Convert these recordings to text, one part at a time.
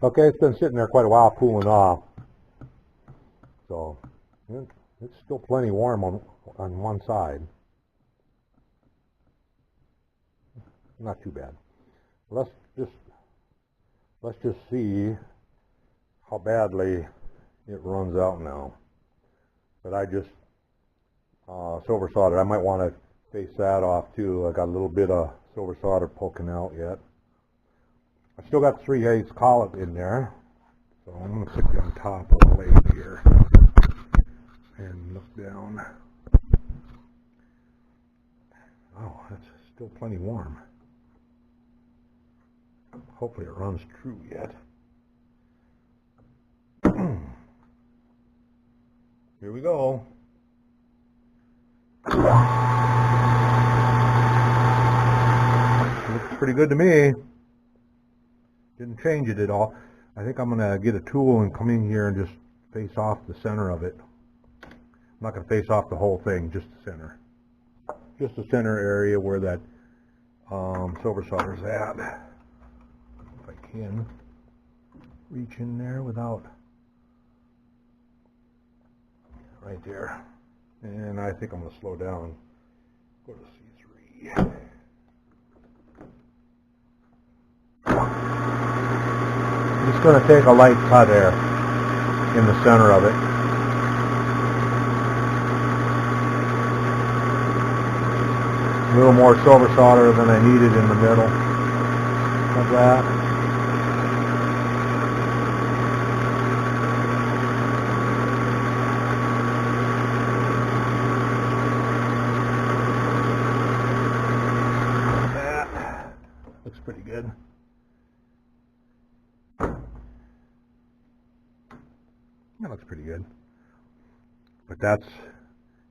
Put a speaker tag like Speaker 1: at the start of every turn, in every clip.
Speaker 1: Okay, it's been sitting there quite a while cooling off. So it's still plenty warm on one side. Not too bad. Let's just see how badly it runs out now. But I just silver soldered. I might want to face that off too. I got a little bit of silver solder poking out yet. I still got 3/8 collet in there, so I'm going to put you on top of the lathe here and look down. Oh, that's still plenty warm. Hopefully it runs true yet. Here we go. Looks pretty good to me. Didn't change it at all. I think I'm going to get a tool and come in here and just face off the center of it. I'm not going to face off the whole thing, just the center. Just the center area where that silver solder's at. If I can reach in there without... Right there. And I think I'm going to slow down. Go to C3. I'm just going to take a light cut there in the center of it. A little more silver solder than I needed in the middle. Like that. Looks pretty good. That looks pretty good. But that's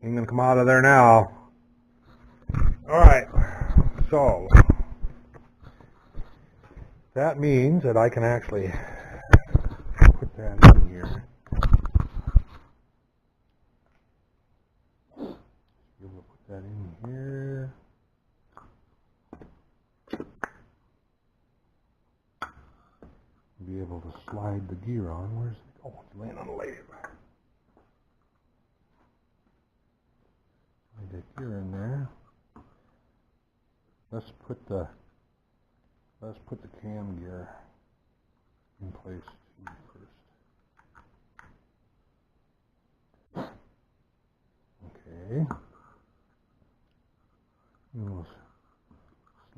Speaker 1: ain't gonna come out of there now. Alright, so that means that I can actually put that in here. Be able to put that in here. Be able to slide the gear on. Where's it? Oh, it's laying on the lathe. Slide that gear in there. Let's put the cam gear in place first. Okay. And we'll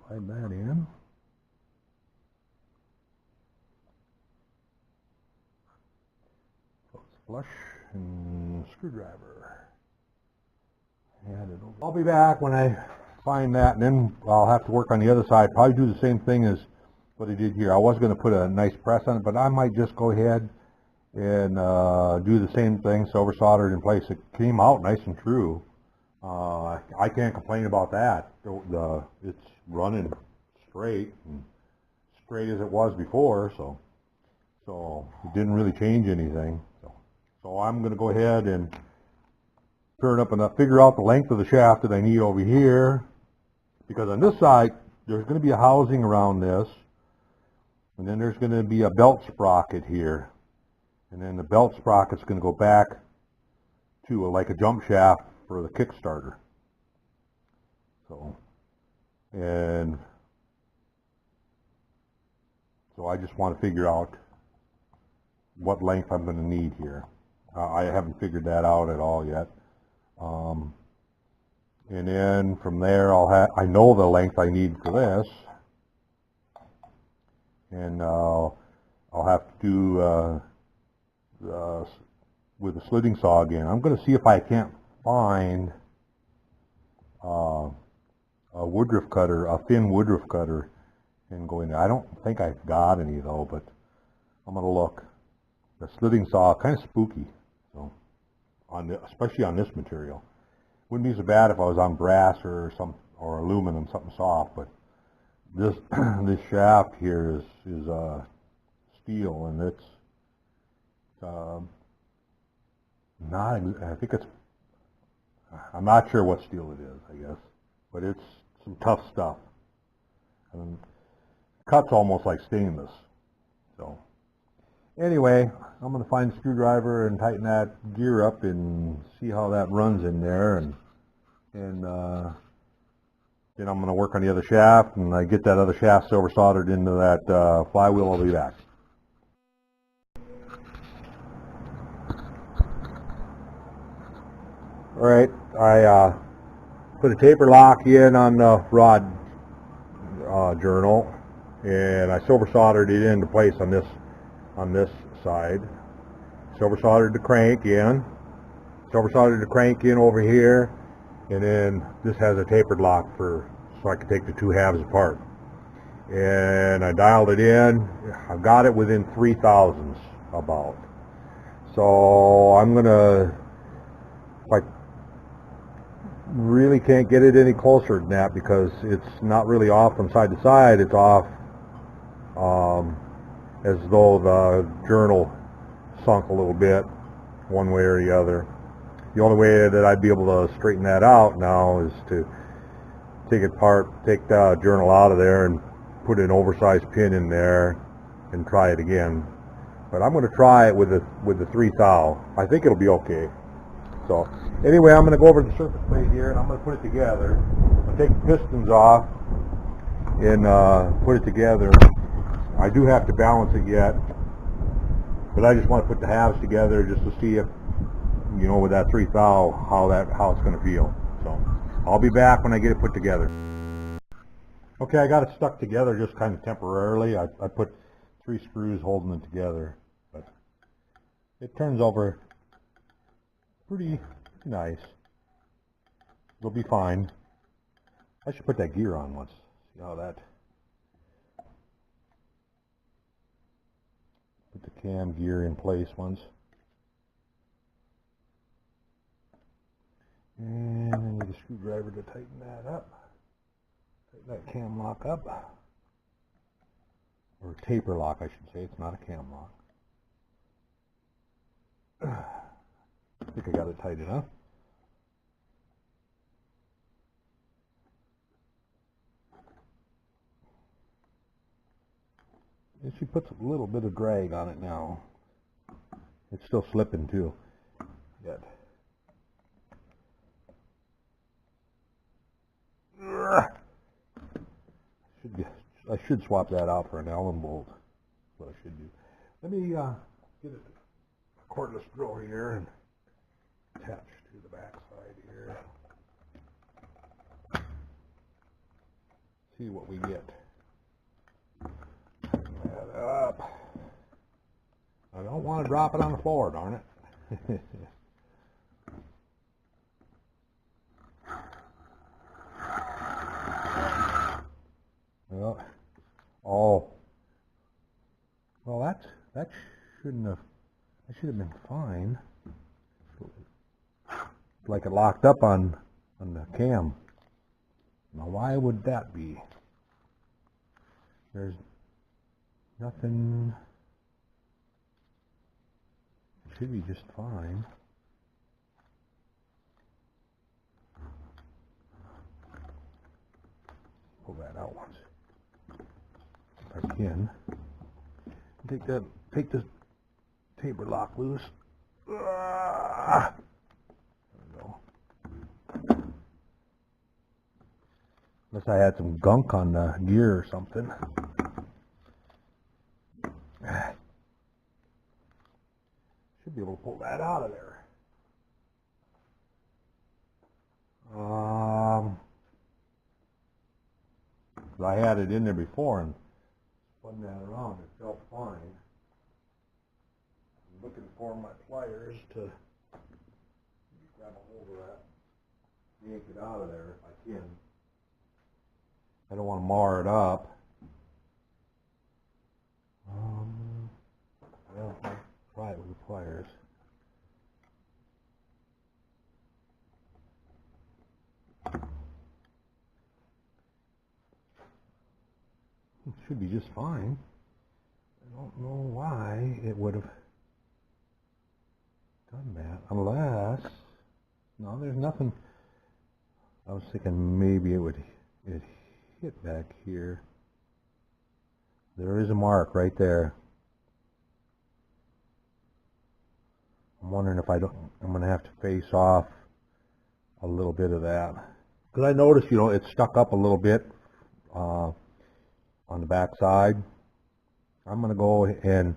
Speaker 1: slide that in. Flush and screwdriver. I'll be back when I find that, and then I'll have to work on the other side. Probably do the same thing as what I did here. I was going to put a nice press on it, but I might just go ahead and do the same thing, silver soldered in place. It came out nice and true. I can't complain about that. It's running straight as it was before, so it didn't really change anything. So I'm going to go ahead and turn up and figure out the length of the shaft that I need over here, because on this side there's going to be a housing around this, and then there's going to be a belt sprocket here, and then the belt sprocket's going to go back to like a jump shaft for the Kickstarter. So I just want to figure out what length I'm going to need here. I haven't figured that out at all yet. And then from there I know the length I need for this, and I'll have to do with the slitting saw again. I'm going to see if I can't find a woodruff cutter, a thin woodruff cutter, and go in there. I don't think I've got any though, but I'm going to look. The slitting saw, kind of spooky, so especially on this material. Wouldn't be so bad if I was on brass or aluminum, something soft, but this this shaft here is steel, and it's not. I think it's. I'm not sure what steel it is, I guess, but it's some tough stuff. And cuts almost like stainless, so Anyway, I'm going to find a screwdriver and tighten that gear up and see how that runs in there, and then I'm going to work on the other shaft, and I get that other shaft silver soldered into that flywheel. I'll be back. Alright, I put a taper lock in on the rod journal, and I silver soldered it into place on this side. Silver soldered the crank in. Silver soldered the crank in over here, and then this has a tapered lock so I can take the two halves apart. And I dialed it in. I got it within 3/1000 about. So I'm gonna, if I really can't get it any closer than that, because it's not really off from side to side, it's off as though the journal sunk a little bit one way or the other. The only way that I'd be able to straighten that out now is to take it apart, take the journal out of there and put an oversized pin in there and try it again. But I'm going to try it with the 3 thou. I think it'll be okay. So anyway, I'm going to go over the surface plate here, and I'm going to put it together. I'll take the pistons off and put it together. I do have to balance it yet, but I just want to put the halves together just to see if, you know, with that 3 thou, how it's going to feel. So I'll be back when I get it put together. Okay, I got it stuck together just kind of temporarily. I put 3 screws holding it together, but it turns over pretty nice. It'll be fine. I should put that gear on once. See how that. Put the cam gear in place once. And I need a screwdriver to tighten that up. Tighten that cam lock up. Or taper lock, I should say. It's not a cam lock. I think I got it tight enough. And she puts a little bit of drag on it now. It's still slipping too. Yet. I should swap that out for an Allen bolt. That's what I should do. Let me get a cordless drill here and attach to the back side here. See what we get. Tighten that up. I don't want to drop it on the floor, darn it. Well, that shouldn't have. That should have been fine. Like it locked up on the cam. Now, why would that be? There's nothing. It should be just fine. Pull that out once. If I can. Take this taper lock loose. There we go. Unless I had some gunk on the gear or something. Should be able to pull that out of there. I had it in there before and spun that around. It felt fine. I'm looking for my pliers to grab a hold of that, yank it out of there if I can. I don't want to mar it up. Well, I'll try it with the pliers. It should be just fine. I don't know why it would have done that, unless, no, there's nothing. I was thinking maybe it hit back here. There is a mark right there. I'm wondering if I'm going to have to face off a little bit of that. Because I noticed, it stuck up a little bit on the back side. I'm going to go and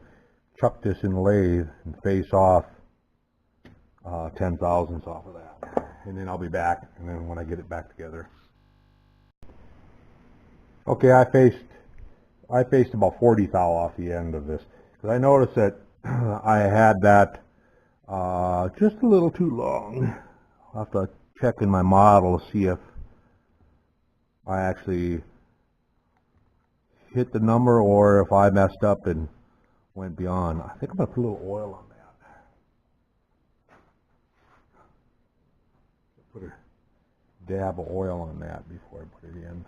Speaker 1: chuck this in the lathe and face off 10 thousandths off of that. And then I'll be back, and then when I get it back together. Okay, I faced about 40 thou off the end of this. Because I noticed that I had that just a little too long. I'll have to check in my model to see if I actually hit the number or if I messed up and went beyond. I think I'm going to put a little oil on that. Put a dab of oil on that before I put it in.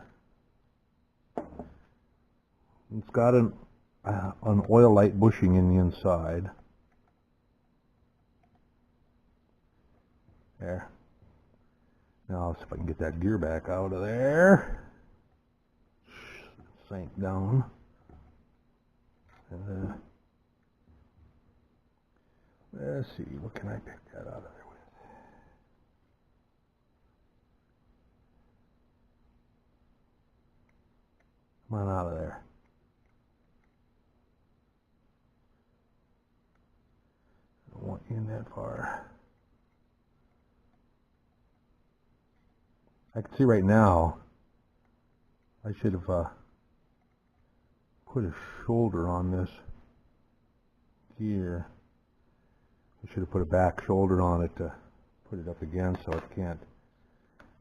Speaker 1: It's got an oil light bushing in the inside. There. Now let's see if I can get that gear back out of there. Sank down. Let's see, what can I pick that out of there with? Come on out of there. I don't want you in that far. I can see right now I should have put a shoulder on this gear. I should have put a back shoulder on it to put it up again so it can't.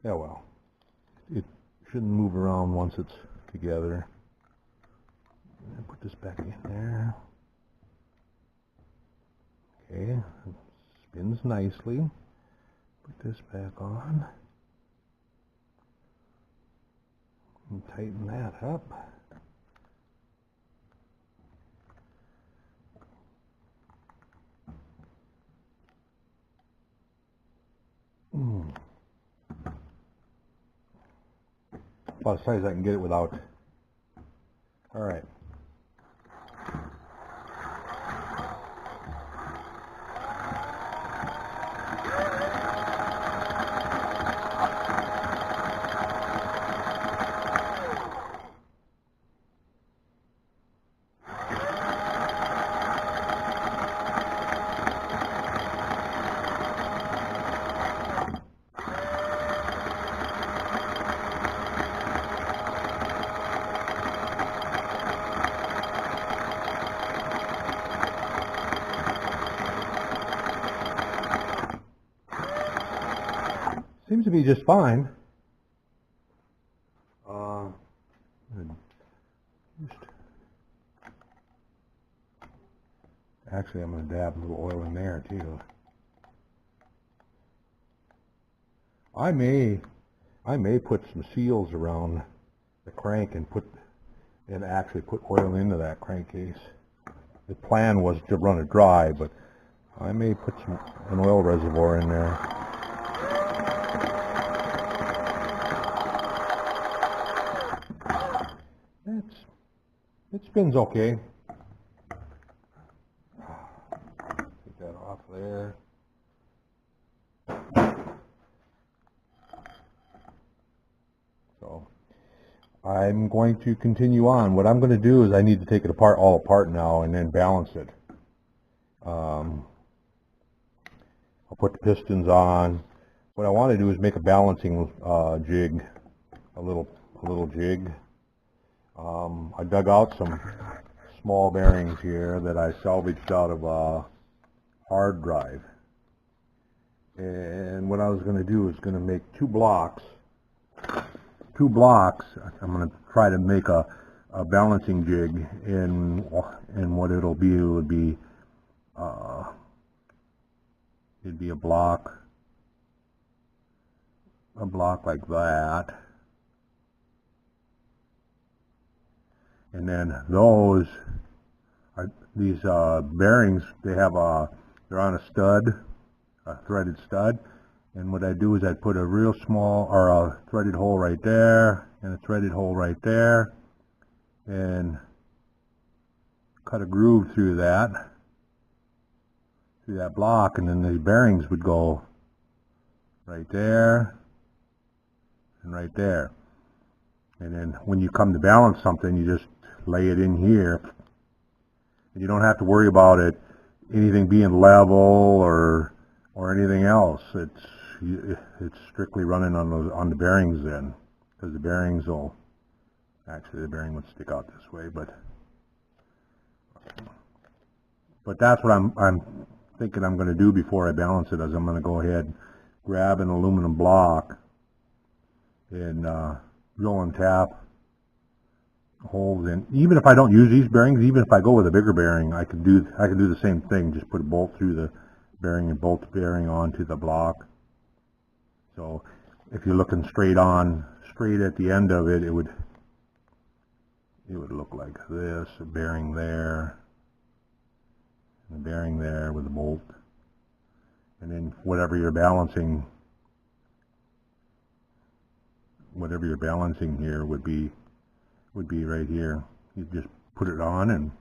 Speaker 1: Yeah, well, it shouldn't move around once it's together. And put this back in there. Okay, it spins nicely. Put this back on. And tighten that up. About as tight as I can get it without. All right. Seems to be just fine. Actually, I'm going to dab a little oil in there too. I may put some seals around the crank and actually put oil into that crankcase. The plan was to run it dry, but I may put an oil reservoir in there. It spins okay. Take that off there. So I'm going to continue on. What I'm going to do is I need to take it all apart now and then balance it. I'll put the pistons on. What I want to do is make a balancing jig, a little jig. I dug out some small bearings here that I salvaged out of a hard drive. And what I was going to do is going to make two blocks. I'm going to try to make a balancing jig, and what it'll be, it'd be a block like that. And then these bearings, they're on a stud, a threaded stud. And what I do is I put a real small, or a threaded hole right there, and a threaded hole right there, and cut a groove through that. through that block, and then the bearings would go right there and right there. And then when you come to balance something, you just lay it in here. And you don't have to worry about it, anything being level or anything else. It's strictly running on the bearings then, because the bearings will, actually the bearing would stick out this way, but that's what I'm thinking I'm going to do before I balance it. Is I'm going to go ahead, grab an aluminum block, and drill and tap holes in. Even if I don't use these bearings, even if I go with a bigger bearing, I can do the same thing. Just put a bolt through the bearing and bolt the bearing onto the block. So if you're looking straight at the end of it, it would look like this: a bearing there, and a bearing there with a bolt, and then whatever you're balancing here would be right here. You just put it on,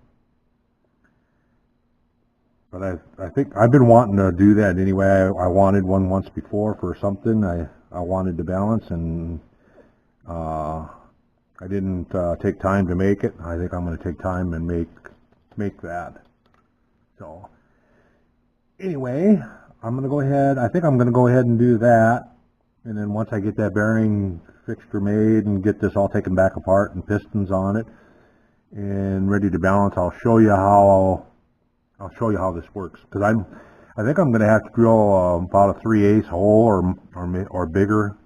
Speaker 1: but I think I've been wanting to do that anyway. I wanted one once before for something. I wanted to balance, and I didn't take time to make it. I think I'm going to take time and make that. So anyway, I'm going to go ahead. I think I'm going to go ahead and do that, and then once I get that bearing fixture made and get this all taken back apart and pistons on it and ready to balance, I'll show you how this works, because I think I'm going to have to drill about a 3/8 hole or bigger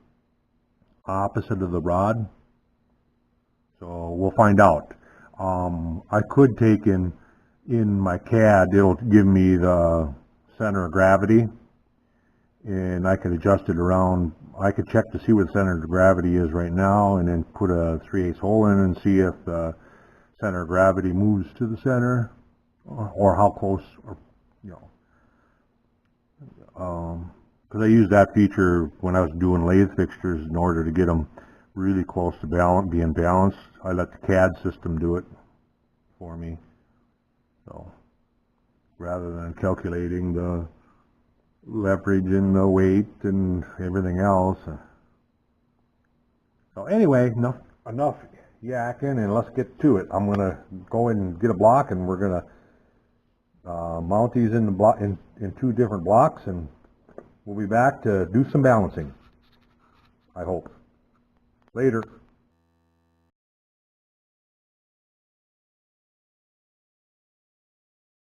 Speaker 1: opposite of the rod. So we'll find out. I could take in my CAD, it'll give me the center of gravity, and I could adjust it around. I could check to see where the center of gravity is right now, and then put a 3/8 hole in and see if the center of gravity moves to the center, or how close, or because I used that feature when I was doing lathe fixtures in order to get them really close to being balanced. I let the CAD system do it for me, so rather than calculating the leverage and the weight and everything else. So anyway, enough yakking, and let's get to it. I'm gonna go and get a block, and we're gonna mount these in the block in 2 different blocks, and we'll be back to do some balancing, I hope. Later.